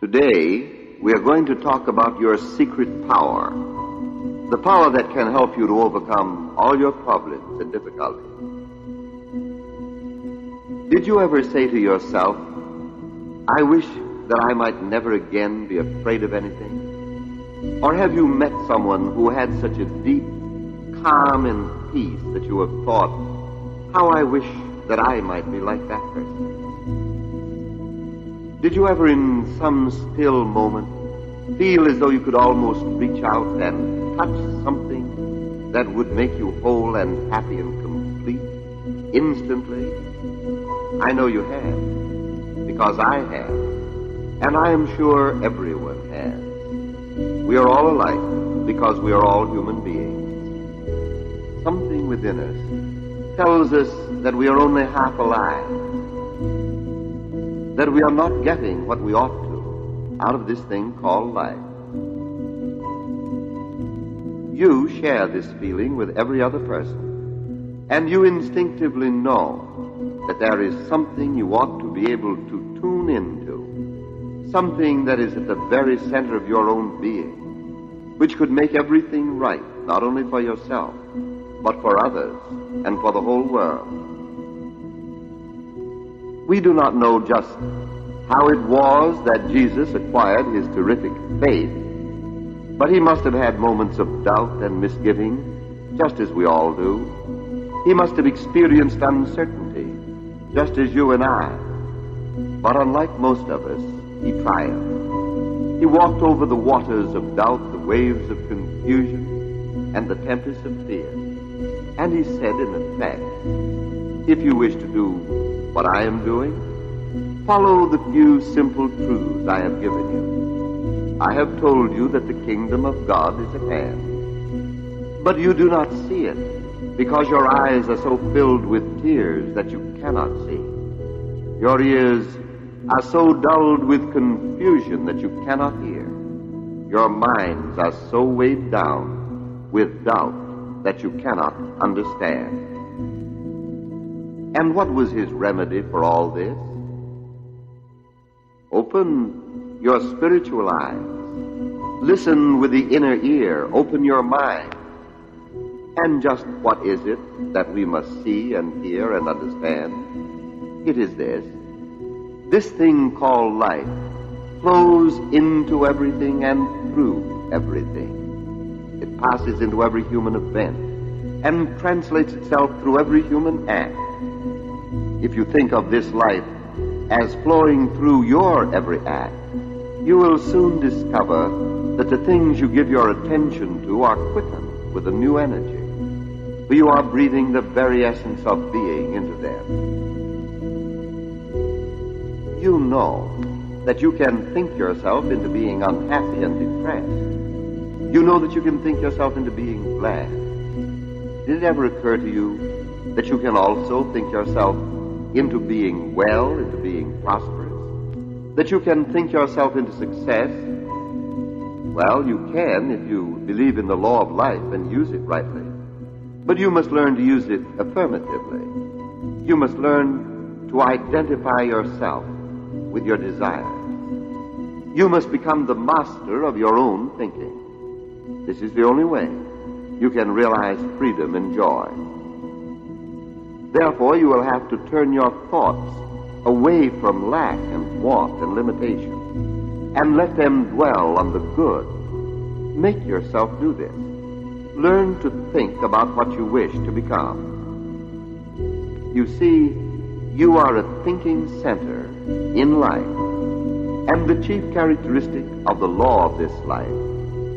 Today, we are going to talk about your secret power, the power that can help you to overcome all your problems and difficulties. Did you ever say to yourself, I wish that I might never again be afraid of anything? Or have you met someone who had such a deep calm and peace that you have thought, how I wish that I might be like that person? Did you ever in some still moment feel as though you could almost reach out and touch something that would make you whole and happy and complete instantly? I know you have, because I have, and I am sure everyone has. We are all alike because we are all human beings. Something within us tells us that we are only half alive, that we are not getting what we ought to out of this thing called life. You share this feeling with every other person, and you instinctively know that there is something you ought to be able to tune into, something that is at the very center of your own being, which could make everything right, not only for yourself, but for others and for the whole world. We do not know just how it was that Jesus acquired his terrific faith, but he must have had moments of doubt and misgiving, just as we all do. He must have experienced uncertainty, just as you and I. But unlike most of us, he triumphed. He walked over the waters of doubt, the waves of confusion, and the tempests of fear. And he said, in effect, if you wish to do what I am doing, follow the few simple truths I have given you. I have told you that the kingdom of God is at hand. But you do not see it, because your eyes are so filled with tears that you cannot see. Your ears are so dulled with confusion that you cannot hear. Your minds are so weighed down with doubt that you cannot understand. And what was his remedy for all this? Open your spiritual eyes. Listen with the inner ear. Open your mind. And just what is it that we must see and hear and understand? It is this. This thing called life flows into everything and through everything. It passes into every human event and translates itself through every human act. If you think of this life as flowing through your every act, you will soon discover that the things you give your attention to are quickened with a new energy, for you are breathing the very essence of being into them. You know that you can think yourself into being unhappy and depressed. You know that you can think yourself into being glad. Did it ever occur to you that you can also think yourself into being well, into being prosperous? That you can think yourself into success? Well, you can if you believe in the law of life and use it rightly. But you must learn to use it affirmatively. You must learn to identify yourself with your desires. You must become the master of your own thinking. This is the only way you can realize freedom and joy. Therefore, you will have to turn your thoughts away from lack and want and limitation, and let them dwell on the good. Make yourself do this. Learn to think about what you wish to become. You see, you are a thinking center in life, and the chief characteristic of the law of this life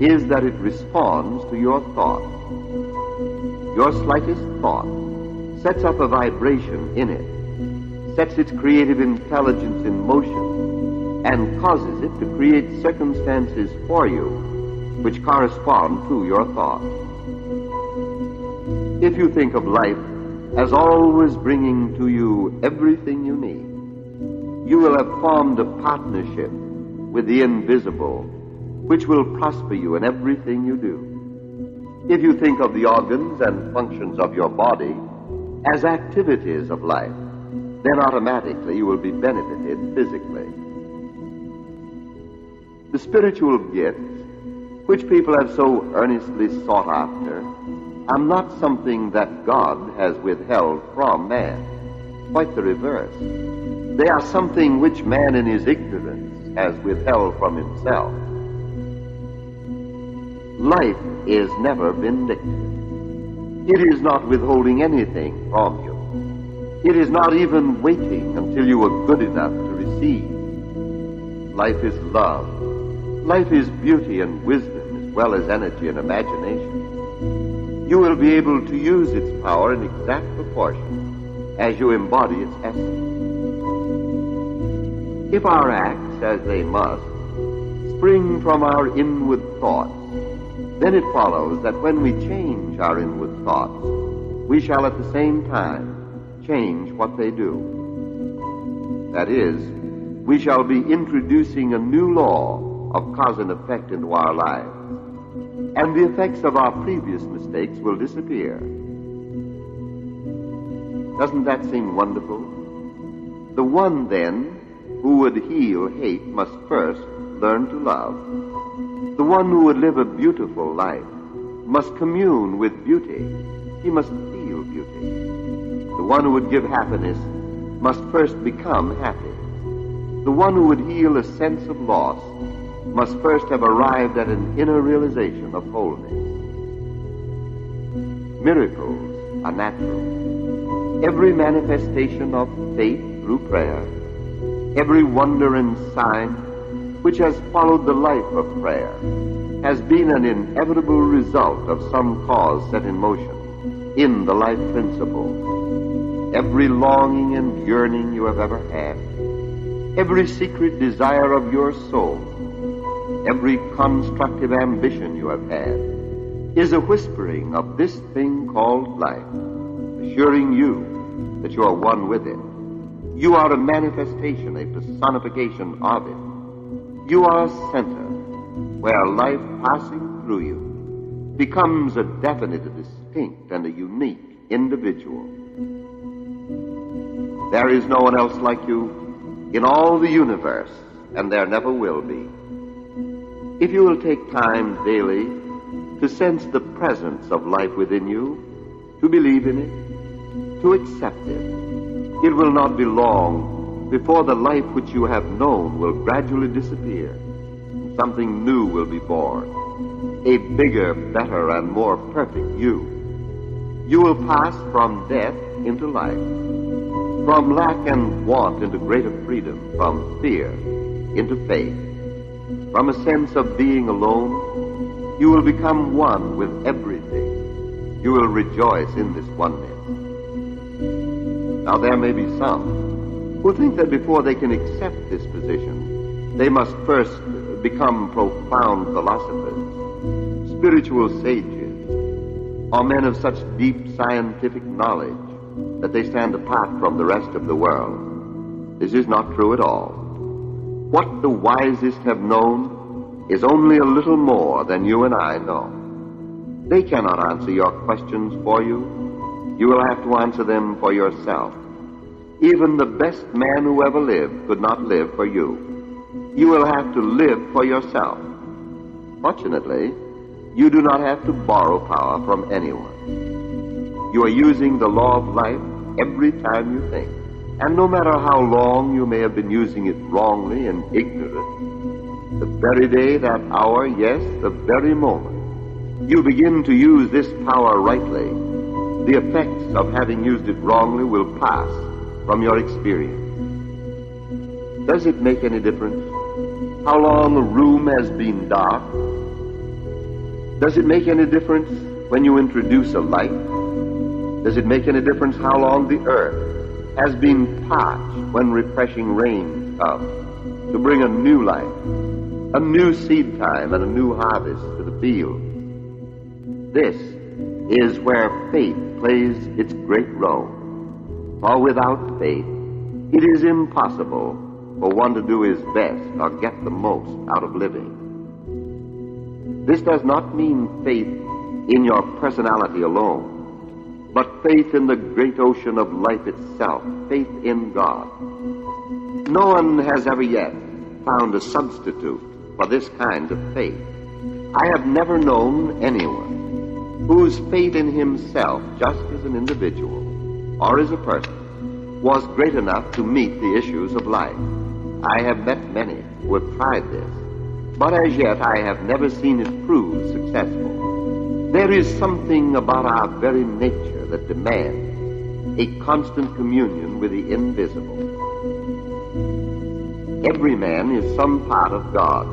is that it responds to your thought. Your slightest thought sets up a vibration in it, sets its creative intelligence in motion, and causes it to create circumstances for you which correspond to your thought. If you think of life as always bringing to you everything you need, you will have formed a partnership with the invisible, which will prosper you in everything you do. If you think of the organs and functions of your body as activities of life, then automatically you will be benefited physically. The spiritual gifts, which people have so earnestly sought after, are not something that God has withheld from man. Quite the reverse. They are something which man in his ignorance has withheld from himself. Life is never vindictive. It is not withholding anything from you. It is not even waiting until you are good enough to receive. Life is love. Life is beauty and wisdom as well as energy and imagination. You will be able to use its power in exact proportion as you embody its essence. If our acts, as they must, spring from our inward thoughts, then it follows that when we change our inward thoughts, we shall at the same time change what they do. That is, we shall be introducing a new law of cause and effect into our lives, and the effects of our previous mistakes will disappear. Doesn't that seem wonderful? The one, then, who would heal hate must first learn to love. The one who would live a beautiful life must commune with beauty. He must feel beauty. The one who would give happiness must first become happy. The one who would heal a sense of loss must first have arrived at an inner realization of wholeness. Miracles are natural. Every manifestation of faith through prayer, every wonder and sign which has followed the life of prayer has been an inevitable result of some cause set in motion in the life principle. Every longing and yearning you have ever had, every secret desire of your soul, every constructive ambition you have had, is a whispering of this thing called life, assuring you that you are one with it. You are a manifestation, a personification of it. You are a center where life passing through you becomes a definite, a distinct, and a unique individual. There is no one else like you in all the universe, and there never will be. If you will take time daily to sense the presence of life within you, to believe in it, to accept it, it will not be long before the life which you have known will gradually disappear, and something new will be born, a bigger, better, and more perfect you. You will pass from death into life, from lack and want into greater freedom, from fear into faith. From a sense of being alone, you will become one with everything. You will rejoice in this oneness. Now there may be some who think that before they can accept this position, they must first become profound philosophers, spiritual sages, or men of such deep scientific knowledge that they stand apart from the rest of the world. This is not true at all. What the wisest have known is only a little more than you and I know. They cannot answer your questions for you. You will have to answer them for yourself. Even the best man who ever lived could not live for you. You will have to live for yourself. Fortunately, you do not have to borrow power from anyone. You are using the law of life every time you think. And no matter how long you may have been using it wrongly and ignorant, the very day, that hour, yes, the very moment, you begin to use this power rightly, the effects of having used it wrongly will pass from your experience. Does it make any difference how long a room has been dark? Does it make any difference when you introduce a light? Does it make any difference how long the earth has been parched when refreshing rains come to bring a new life, a new seed time, and a new harvest to the field? This is where faith plays its great role. For without faith, it is impossible for one to do his best or get the most out of living. This does not mean faith in your personality alone, but faith in the great ocean of life itself, faith in God. No one has ever yet found a substitute for this kind of faith. I have never known anyone whose faith in himself, just as an individual or as a person, was great enough to meet the issues of life. I have met many who have tried this, but as yet I have never seen it prove successful. There is something about our very nature that demands a constant communion with the invisible. Every man is some part of God,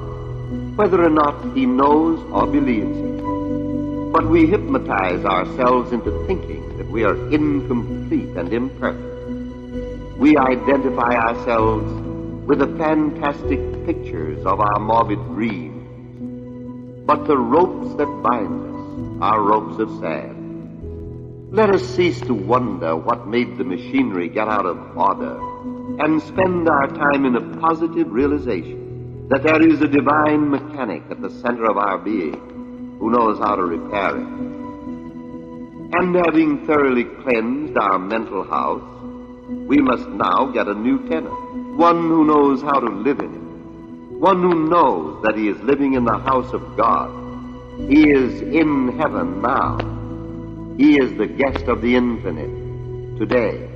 whether or not he knows or believes it. But we hypnotize ourselves into thinking that we are incomplete and imperfect. We identify ourselves with the fantastic pictures of our morbid dreams. But the ropes that bind us are ropes of sand. Let us cease to wonder what made the machinery get out of order and spend our time in a positive realization that there is a divine mechanic at the center of our being who knows how to repair it. And having thoroughly cleansed our mental house, we must now get a new tenant, one who knows how to live in it, one who knows that he is living in the house of God. He is in heaven now. He is the guest of the infinite today.